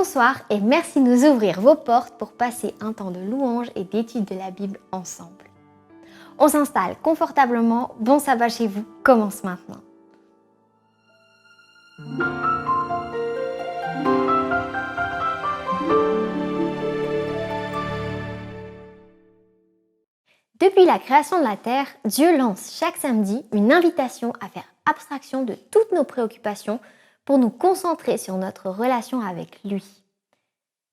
Bonsoir et merci de nous ouvrir vos portes pour passer un temps de louange et d'étude de la Bible ensemble. On s'installe confortablement, bon sabbat chez vous, commence maintenant. Depuis la création de la Terre, Dieu lance chaque samedi une invitation à faire abstraction de toutes nos préoccupations pour nous concentrer sur notre relation avec lui.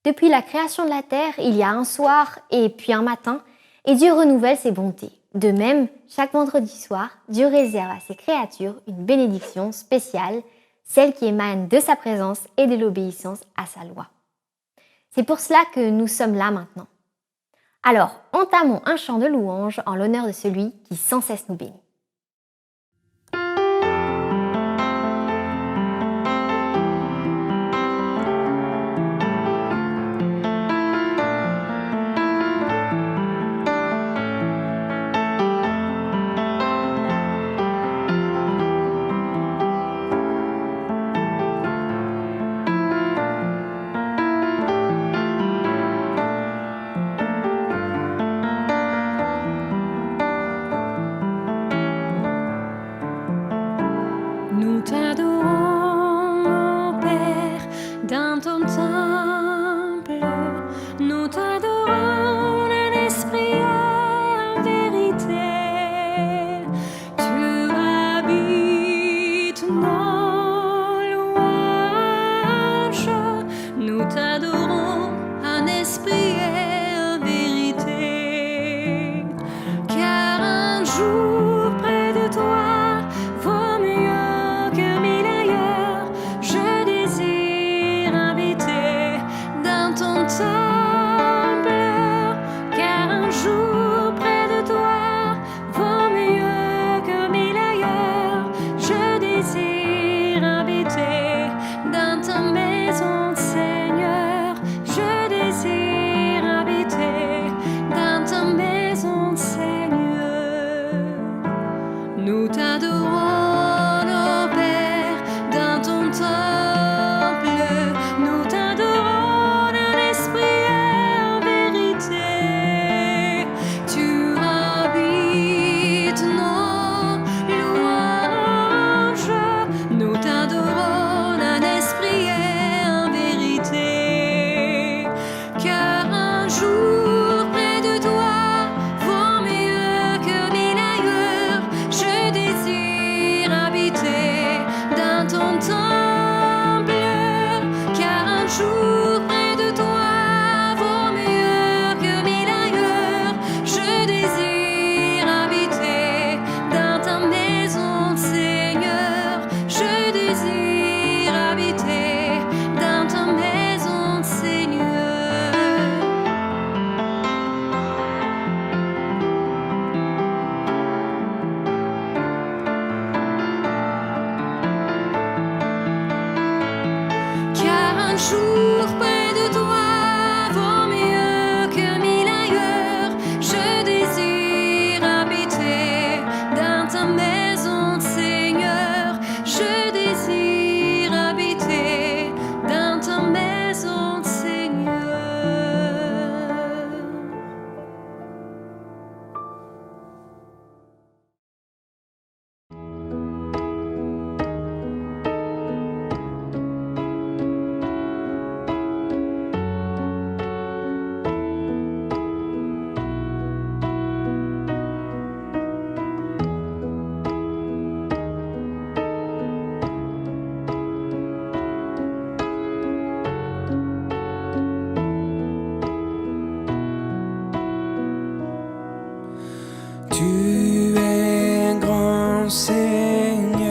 Depuis la création de la Terre, il y a un soir et puis un matin, et Dieu renouvelle ses bontés. De même, chaque vendredi soir, Dieu réserve à ses créatures une bénédiction spéciale, celle qui émane de sa présence et de l'obéissance à sa loi. C'est pour cela que nous sommes là maintenant. Alors, entamons un chant de louange en l'honneur de celui qui sans cesse nous bénit. Nous t'adorons, Père, dans ton temple. Nous t'adorons en esprit et en vérité. Tu habites nos louanges. Nous t'adorons en esprit et en vérité. Car un jour près de toi vaut mieux que mille ailleurs. Je désire habiter dans ton temple, car un jour près de toi vaut mieux que mille ailleurs. Je désire habiter dans ta maison, Seigneur. Je désire habiter dans ta maison, Seigneur. Nous t'adorons, ô Père, dans ton temple. Nous t'adorons en esprit et en vérité. Tu habites nos louanges. Nous t'adorons en esprit et en vérité. Car un jour près de toi vaut mieux que mille ailleurs. Je désire habiter dans ton temple, car un jour près de toi vaut mieux que mille ailleurs. Je désire habiter dans ta maison, Seigneur. Je désire habiter dans ta maison, Seigneur. Car un jour près de toi vaut mieux que mille ailleurs. Je désire habiter dans ta maison, Seigneur. Je désire habiter dans ta maison, Seigneur. Tu es grand Seigneur,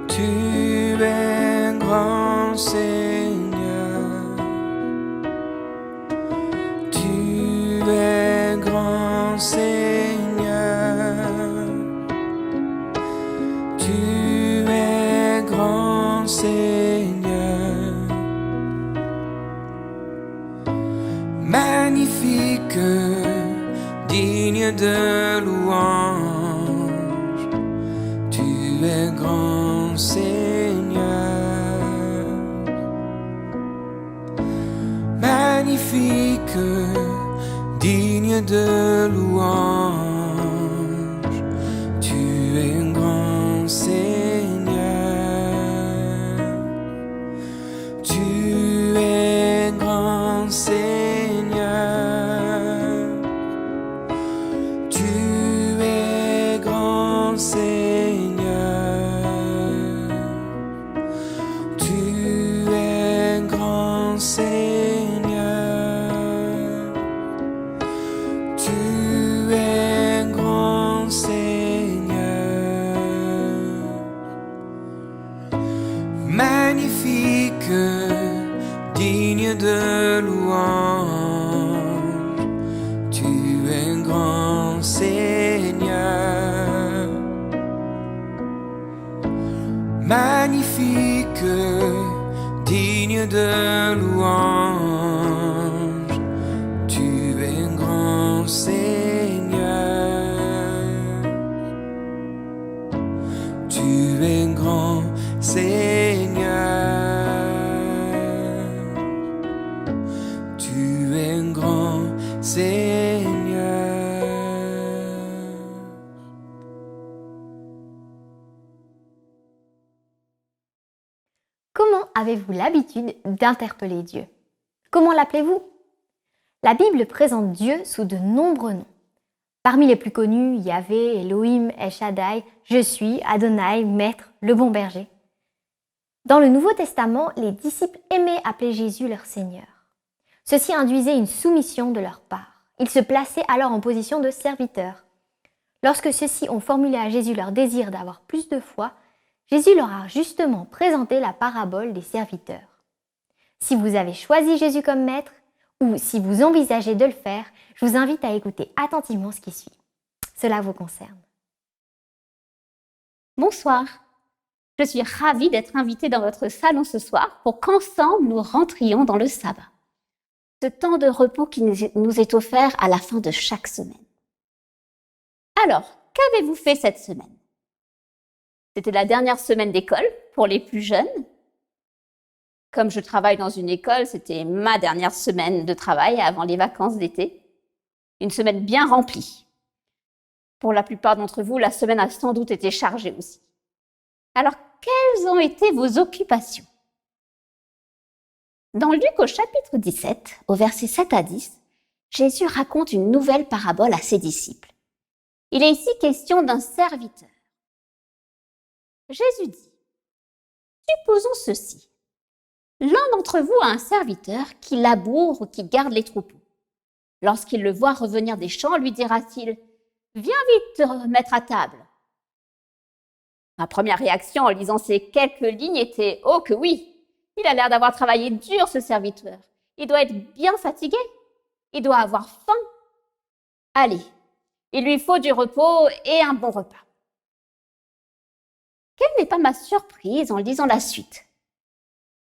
tu es grand Seigneur, tu es grand Seigneur, tu es grand Seigneur, magnifique, digne de louange. Tu es grand Seigneur, magnifique, digne de louange. Tu es un grand Seigneur. Tu es grand Seigneur. Tu es grand Seigneur. Tu es grand Seigneur. Tu es grand Seigneur. Magnifique, digne de louange. Tu es un grand Seigneur. Magnifique, digne de louange. Tu es un grand Seigneur. Tu es un grand Seigneur. Tu es un grand Seigneur. Comment avez-vous l'habitude d'interpeller Dieu? Comment l'appelez-vous? La Bible présente Dieu sous de nombreux noms. Parmi les plus connus, Yahvé, Elohim, El Shaddai, Je suis, Adonai, Maître, le bon berger. Dans le Nouveau Testament, les disciples aimaient appeler Jésus leur Seigneur. Ceci induisait une soumission de leur part. Ils se plaçaient alors en position de serviteurs. Lorsque ceux-ci ont formulé à Jésus leur désir d'avoir plus de foi, Jésus leur a justement présenté la parabole des serviteurs. Si vous avez choisi Jésus comme maître, ou si vous envisagez de le faire, je vous invite à écouter attentivement ce qui suit. Cela vous concerne. Bonsoir, je suis ravie d'être invitée dans votre salon ce soir pour qu'ensemble nous rentrions dans le sabbat. Ce temps de repos qui nous est offert à la fin de chaque semaine. Alors, qu'avez-vous fait cette semaine? C'était la dernière semaine d'école pour les plus jeunes. Comme je travaille dans une école, c'était ma dernière semaine de travail avant les vacances d'été. Une semaine bien remplie. Pour la plupart d'entre vous, la semaine a sans doute été chargée aussi. Alors, quelles ont été vos occupations? Dans Luc au chapitre 17, au verset 7 à 10, Jésus raconte une nouvelle parabole à ses disciples. Il est ici question d'un serviteur. Jésus dit, « Supposons ceci. L'un d'entre vous a un serviteur qui laboure ou qui garde les troupeaux. Lorsqu'il le voit revenir des champs, lui dira-t-il, « Viens vite te remettre à table. » Ma première réaction en lisant ces quelques lignes était « Oh que oui, il a l'air d'avoir travaillé dur ce serviteur. Il doit être bien fatigué. Il doit avoir faim. Allez, il lui faut du repos et un bon repas. » Quelle n'est pas ma surprise en lisant la suite?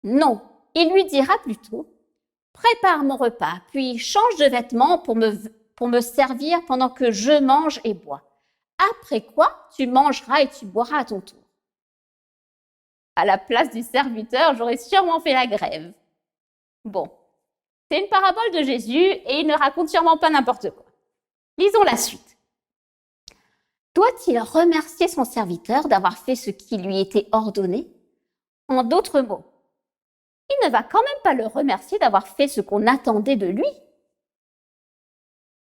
Non, il lui dira plutôt « Prépare mon repas, puis change de vêtements pour me servir pendant que je mange et bois. Après quoi, tu mangeras et tu boiras à ton tour. » À la place du serviteur, j'aurais sûrement fait la grève. Bon, c'est une parabole de Jésus et il ne raconte sûrement pas n'importe quoi. Lisons la suite. Doit-il remercier son serviteur d'avoir fait ce qui lui était ordonné? En d'autres mots, il ne va quand même pas le remercier d'avoir fait ce qu'on attendait de lui.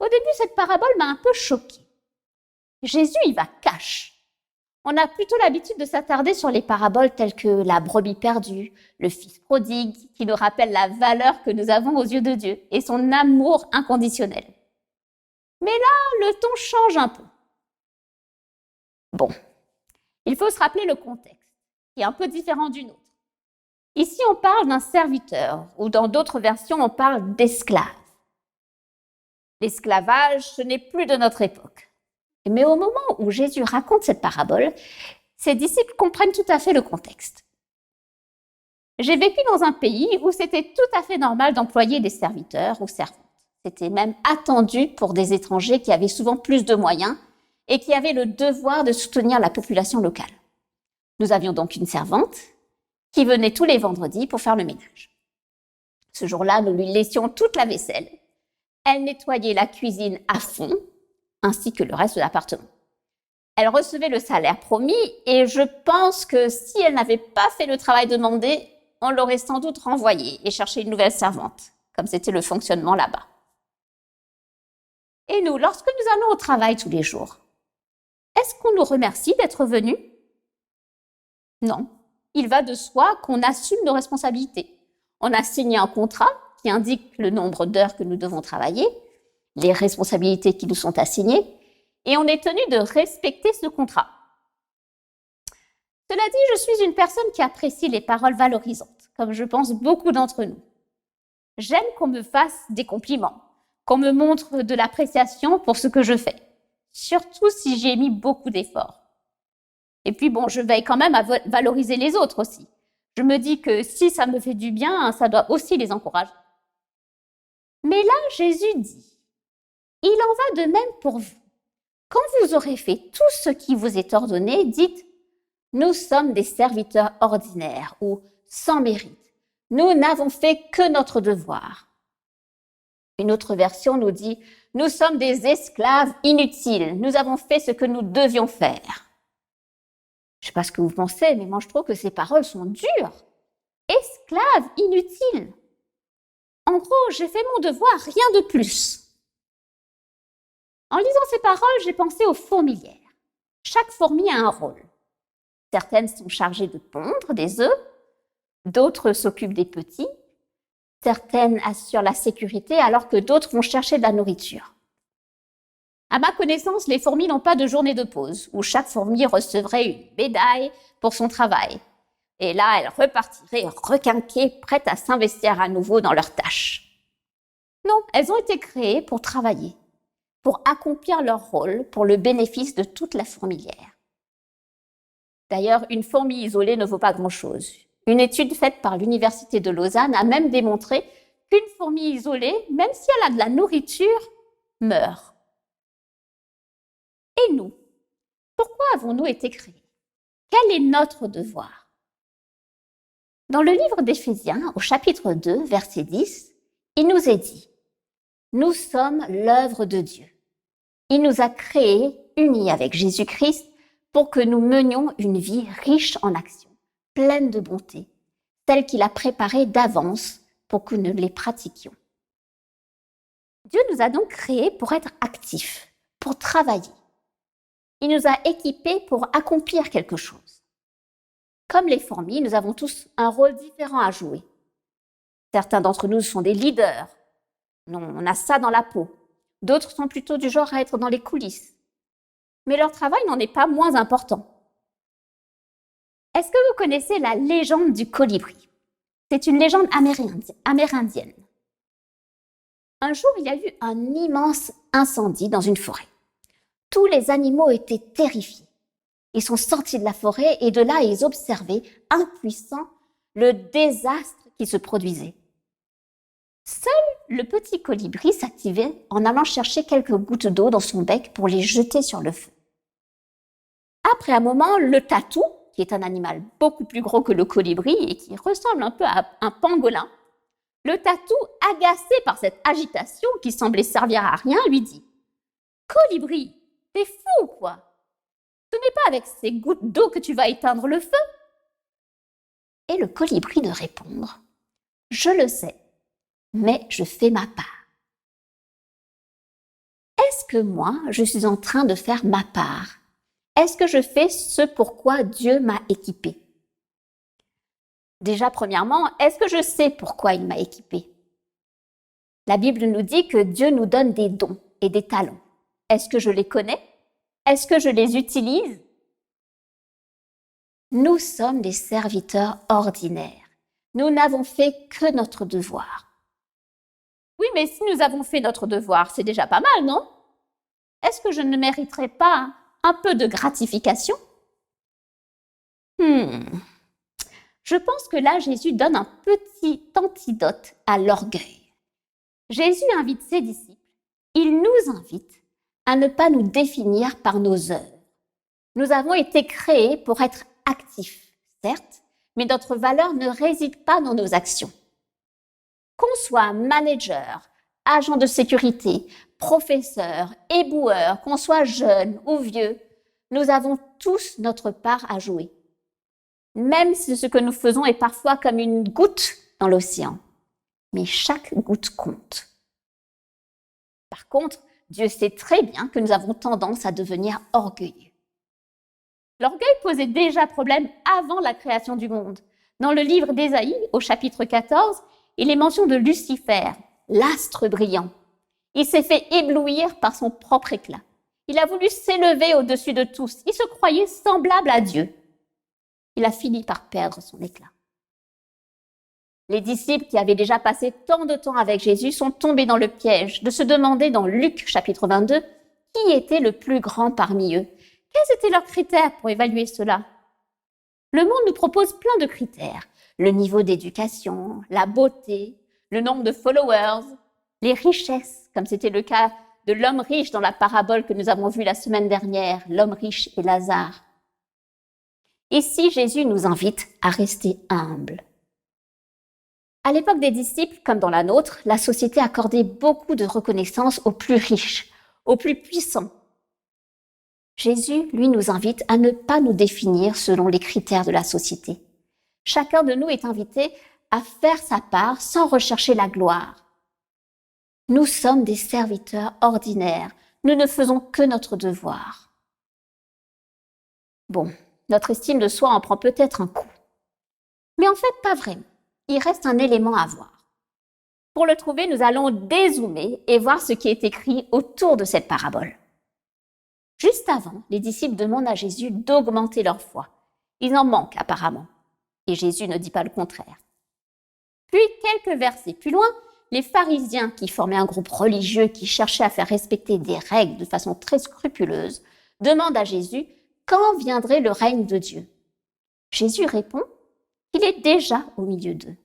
Au début, cette parabole m'a un peu choquée. Jésus y va cash. On a plutôt l'habitude de s'attarder sur les paraboles telles que la brebis perdue, le fils prodigue, qui nous rappellent la valeur que nous avons aux yeux de Dieu et son amour inconditionnel. Mais là, le ton change un peu. Bon, il faut se rappeler le contexte, qui est un peu différent du nôtre. Ici, on parle d'un serviteur, ou dans d'autres versions, on parle d'esclave. L'esclavage, ce n'est plus de notre époque. Mais au moment où Jésus raconte cette parabole, ses disciples comprennent tout à fait le contexte. J'ai vécu dans un pays où c'était tout à fait normal d'employer des serviteurs ou servantes. C'était même attendu pour des étrangers qui avaient souvent plus de moyens et qui avaient le devoir de soutenir la population locale. Nous avions donc une servante qui venait tous les vendredis pour faire le ménage. Ce jour-là, nous lui laissions toute la vaisselle. Elle nettoyait la cuisine à fond, ainsi que le reste de l'appartement. Elle recevait le salaire promis et je pense que si elle n'avait pas fait le travail demandé, on l'aurait sans doute renvoyée et cherché une nouvelle servante, comme c'était le fonctionnement là-bas. Et nous, lorsque nous allons au travail tous les jours, est-ce qu'on nous remercie d'être venus? Non. Il va de soi qu'on assume nos responsabilités. On a signé un contrat qui indique le nombre d'heures que nous devons travailler, les responsabilités qui nous sont assignées, et on est tenu de respecter ce contrat. Cela dit, je suis une personne qui apprécie les paroles valorisantes, comme je pense beaucoup d'entre nous. J'aime qu'on me fasse des compliments, qu'on me montre de l'appréciation pour ce que je fais, surtout si j'ai mis beaucoup d'efforts. Et puis bon, je veille quand même à valoriser les autres aussi. Je me dis que si ça me fait du bien, ça doit aussi les encourager. Mais là, Jésus dit, il en va de même pour vous. Quand vous aurez fait tout ce qui vous est ordonné, dites, nous sommes des serviteurs ordinaires ou sans mérite. Nous n'avons fait que notre devoir. Une autre version nous dit, nous sommes des esclaves inutiles. Nous avons fait ce que nous devions faire. Je ne sais pas ce que vous pensez, mais moi je trouve que ces paroles sont dures. Esclave inutile. En gros, j'ai fait mon devoir, rien de plus. En lisant ces paroles, j'ai pensé aux fourmilières. Chaque fourmi a un rôle. Certaines sont chargées de pondre des œufs, d'autres s'occupent des petits, certaines assurent la sécurité alors que d'autres vont chercher de la nourriture. À ma connaissance, les fourmis n'ont pas de journée de pause où chaque fourmi recevrait une médaille pour son travail. Et là, elles repartiraient requinquées, prêtes à s'investir à nouveau dans leurs tâches. Non, elles ont été créées pour travailler, pour accomplir leur rôle pour le bénéfice de toute la fourmilière. D'ailleurs, une fourmi isolée ne vaut pas grand-chose. Une étude faite par l'Université de Lausanne a même démontré qu'une fourmi isolée, même si elle a de la nourriture, meurt. Et nous, pourquoi avons-nous été créés? Quel est notre devoir? Dans le livre d'Éphésiens, au chapitre 2, verset 10, il nous est dit « Nous sommes l'œuvre de Dieu. Il nous a créés, unis avec Jésus-Christ, pour que nous menions une vie riche en actions, pleine de bonté, telle qu'il a préparée d'avance pour que nous les pratiquions. » Dieu nous a donc créés pour être actifs, pour travailler. Il nous a équipés pour accomplir quelque chose. Comme les fourmis, nous avons tous un rôle différent à jouer. Certains d'entre nous sont des leaders. On a ça dans la peau. D'autres sont plutôt du genre à être dans les coulisses. Mais leur travail n'en est pas moins important. Est-ce que vous connaissez la légende du colibri? C'est une légende amérindienne. Un jour, il y a eu un immense incendie dans une forêt. Tous les animaux étaient terrifiés. Ils sont sortis de la forêt et de là, ils observaient, impuissants, le désastre qui se produisait. Seul le petit colibri s'activait en allant chercher quelques gouttes d'eau dans son bec pour les jeter sur le feu. Après un moment, le tatou, qui est un animal beaucoup plus gros que le colibri et qui ressemble un peu à un pangolin, le tatou, agacé par cette agitation qui semblait servir à rien, lui dit « Colibri, t'es fou, quoi! Ce n'est pas avec ces gouttes d'eau que tu vas éteindre le feu. » Et le colibri de répondre « Je le sais, mais je fais ma part. » Est-ce que moi, je suis en train de faire ma part? Est-ce que je fais ce pourquoi Dieu m'a équipé? Déjà, premièrement, est-ce que je sais pourquoi il m'a équipé? La Bible nous dit que Dieu nous donne des dons et des talents. Est-ce que je les connais? Est-ce que je les utilise? Nous sommes des serviteurs ordinaires. Nous n'avons fait que notre devoir. Oui, mais si nous avons fait notre devoir, c'est déjà pas mal, non? Est-ce que je ne mériterais pas un peu de gratification? Je pense que là, Jésus donne un petit antidote à l'orgueil. Jésus invite ses disciples, il nous invite à ne pas nous définir par nos œuvres. Nous avons été créés pour être actifs, certes, mais notre valeur ne réside pas dans nos actions. Qu'on soit manager, agent de sécurité, professeur, éboueur, qu'on soit jeune ou vieux, nous avons tous notre part à jouer. Même si ce que nous faisons est parfois comme une goutte dans l'océan. Mais chaque goutte compte. Par contre, Dieu sait très bien que nous avons tendance à devenir orgueilleux. L'orgueil posait déjà problème avant la création du monde. Dans le livre d'Ésaïe, au chapitre 14, il est mention de Lucifer, l'astre brillant. Il s'est fait éblouir par son propre éclat. Il a voulu s'élever au-dessus de tous. Il se croyait semblable à Dieu. Il a fini par perdre son éclat. Les disciples qui avaient déjà passé tant de temps avec Jésus sont tombés dans le piège de se demander dans Luc chapitre 22 qui était le plus grand parmi eux. Quels étaient leurs critères pour évaluer cela? Le monde nous propose plein de critères. Le niveau d'éducation, la beauté, le nombre de followers, les richesses, comme c'était le cas de l'homme riche dans la parabole que nous avons vue la semaine dernière, l'homme riche et Lazare. Ici, Jésus nous invite à rester humbles. À l'époque des disciples, comme dans la nôtre, la société accordait beaucoup de reconnaissance aux plus riches, aux plus puissants. Jésus, lui, nous invite à ne pas nous définir selon les critères de la société. Chacun de nous est invité à faire sa part sans rechercher la gloire. Nous sommes des serviteurs ordinaires. Nous ne faisons que notre devoir. Bon, notre estime de soi en prend peut-être un coup. Mais en fait, pas vraiment. Il reste un élément à voir. Pour le trouver, nous allons dézoomer et voir ce qui est écrit autour de cette parabole. Juste avant, les disciples demandent à Jésus d'augmenter leur foi. Ils en manquent apparemment. Et Jésus ne dit pas le contraire. Puis, quelques versets plus loin, les pharisiens, qui formaient un groupe religieux qui cherchait à faire respecter des règles de façon très scrupuleuse, demandent à Jésus quand viendrait le règne de Dieu. Jésus répond qu'il est déjà au milieu d'eux.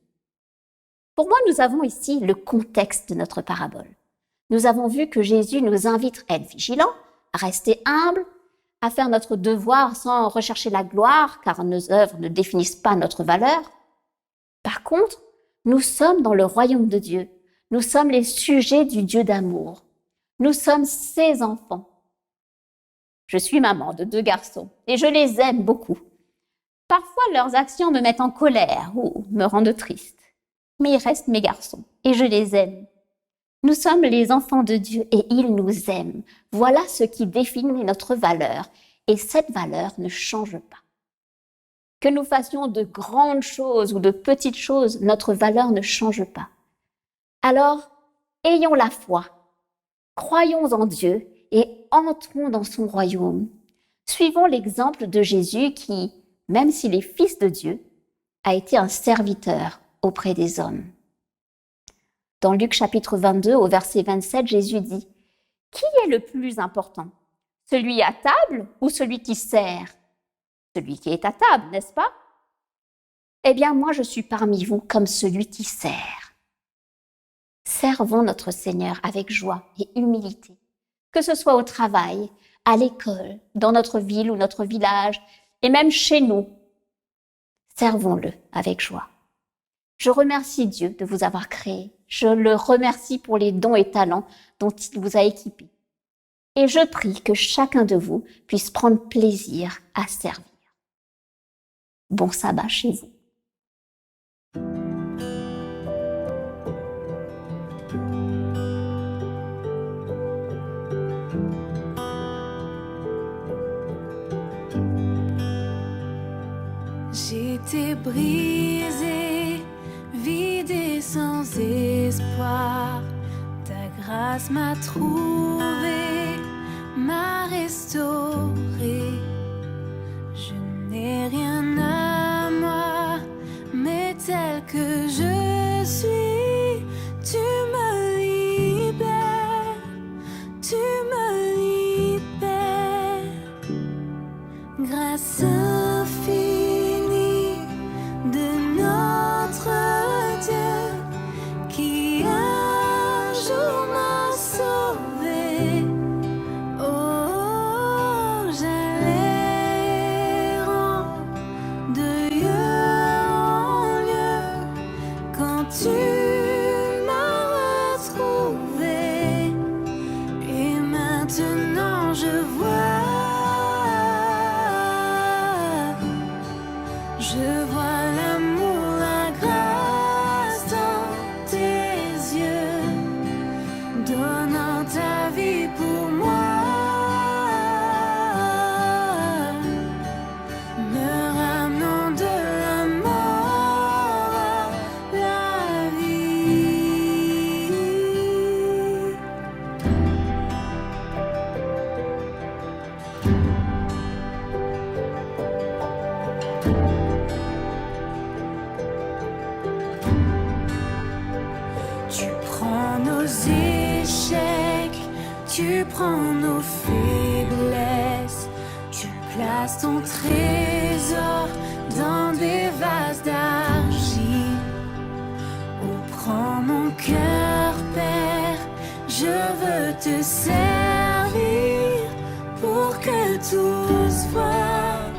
Pour moi, nous avons ici le contexte de notre parabole. Nous avons vu que Jésus nous invite à être vigilants, à rester humbles, à faire notre devoir sans rechercher la gloire, car nos œuvres ne définissent pas notre valeur. Par contre, nous sommes dans le royaume de Dieu. Nous sommes les sujets du Dieu d'amour. Nous sommes ses enfants. Je suis maman de 2 garçons et je les aime beaucoup. Parfois, leurs actions me mettent en colère ou me rendent triste. Mais ils restent mes garçons et je les aime. Nous sommes les enfants de Dieu et il nous aime. Voilà ce qui définit notre valeur et cette valeur ne change pas. Que nous fassions de grandes choses ou de petites choses, notre valeur ne change pas. Alors, ayons la foi, croyons en Dieu et entrons dans son royaume. Suivons l'exemple de Jésus qui, même s'il est fils de Dieu, a été un serviteur auprès des hommes. Dans Luc chapitre 22, au verset 27, Jésus dit « Qui est le plus important? Celui à table ou celui qui sert? Celui qui est à table, n'est-ce pas? Eh bien, moi, je suis parmi vous comme celui qui sert. » Servons notre Seigneur avec joie et humilité, que ce soit au travail, à l'école, dans notre ville ou notre village, et même chez nous. Servons-le avec joie. Je remercie Dieu de vous avoir créé. Je le remercie pour les dons et talents dont il vous a équipés. Et je prie que chacun de vous puisse prendre plaisir à servir. Bon sabbat chez vous. J'étais brisée, vide et sans espoir. Ta grâce m'a trouvée, m'a restaurée. Je n'ai rien à moi, mais tel que je suis, tu me libères, tu me libères. Grâce infinie de notre Dieu qui un jour m'a sauvé. Oh, maintenant je vois l'amour, la grâce dans tes yeux, donnant ta vie pour moi, me ramenant de la mort à la vie. Tu prends nos échecs, tu prends nos faiblesses, tu places ton trésor dans des vases d'argile. Oh, prends mon cœur, Père, je veux te servir pour que tous voient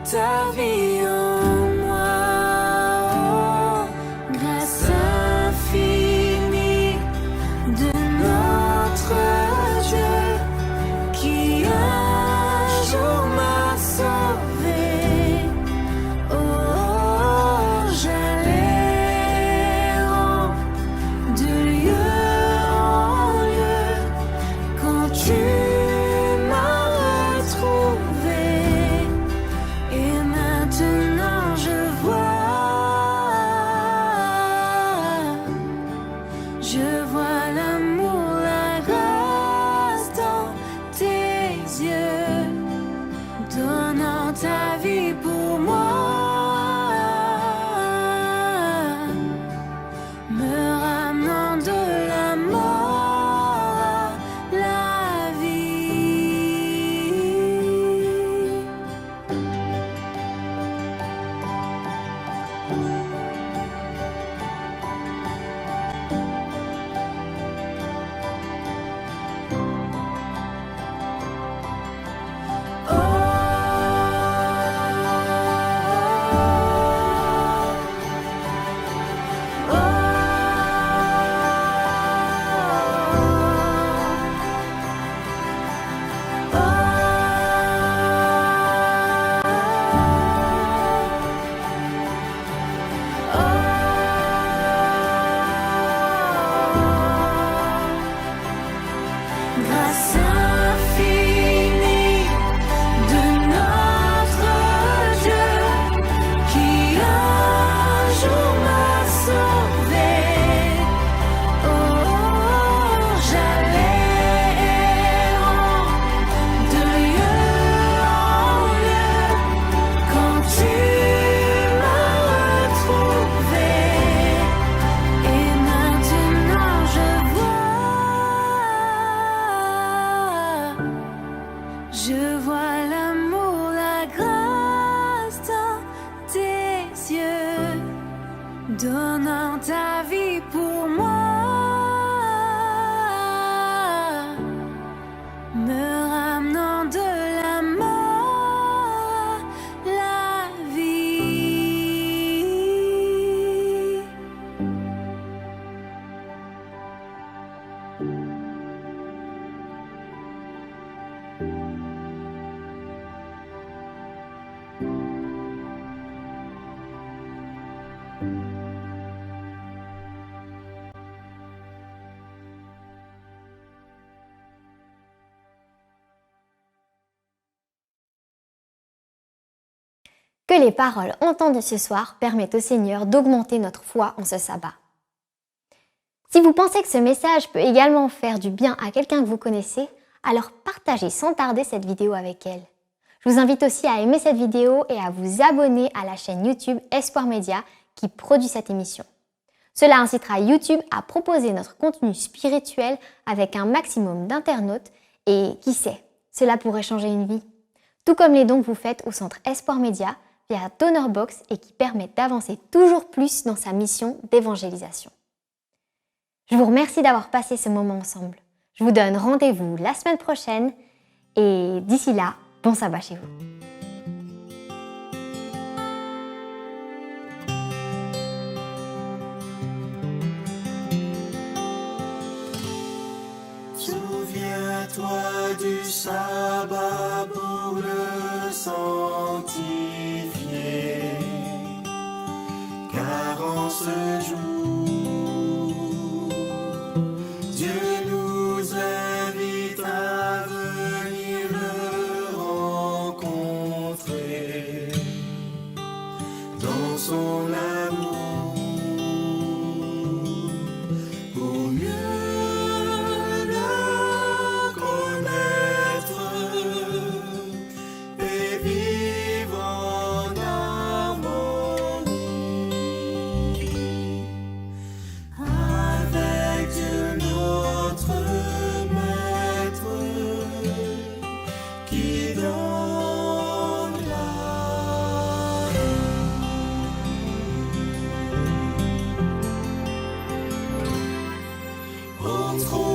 ta vie en moi. Oh, grâce infinie de notre Dieu qui un jour m'a sauvé. Oh, j'allais de lieu en lieu quand tu m'as retrouvé. Et maintenant je vois l'amour, la grâce dans tes yeux, donnant ta vie pour moi, me ramenant de la mort à la vie. Grâce infinie de notre Dieu qui un jour m'a sauvé. Oh, j'allais de lieu en lieu quand tu m'as retrouvé. Et maintenant je vois l'amour, la grâce dans tes yeux, donnant ta vie pour moi, me ramenant de la mort à la vie. Que les paroles entendues ce soir permettent au Seigneur d'augmenter notre foi en ce sabbat. Si vous pensez que ce message peut également faire du bien à quelqu'un que vous connaissez, alors partagez sans tarder cette vidéo avec elle. Je vous invite aussi à aimer cette vidéo et à vous abonner à la chaîne YouTube Espoir Média qui produit cette émission. Cela incitera YouTube à proposer notre contenu spirituel avec un maximum d'internautes et qui sait, cela pourrait changer une vie. Tout comme les dons que vous faites au Centre Espoir Média via DonorBox et qui permettent d'avancer toujours plus dans sa mission d'évangélisation. Je vous remercie d'avoir passé ce moment ensemble. Je vous donne rendez-vous la semaine prochaine et d'ici là, bon sabbat chez vous. Souviens toi du sabbat pour le sanctifier, car en ce jour, Dieu nous invite à venir le rencontrer dans son amour pour mieux le connaître et vivre en harmonie avec Dieu notre Maître qui donne la vie. Entrons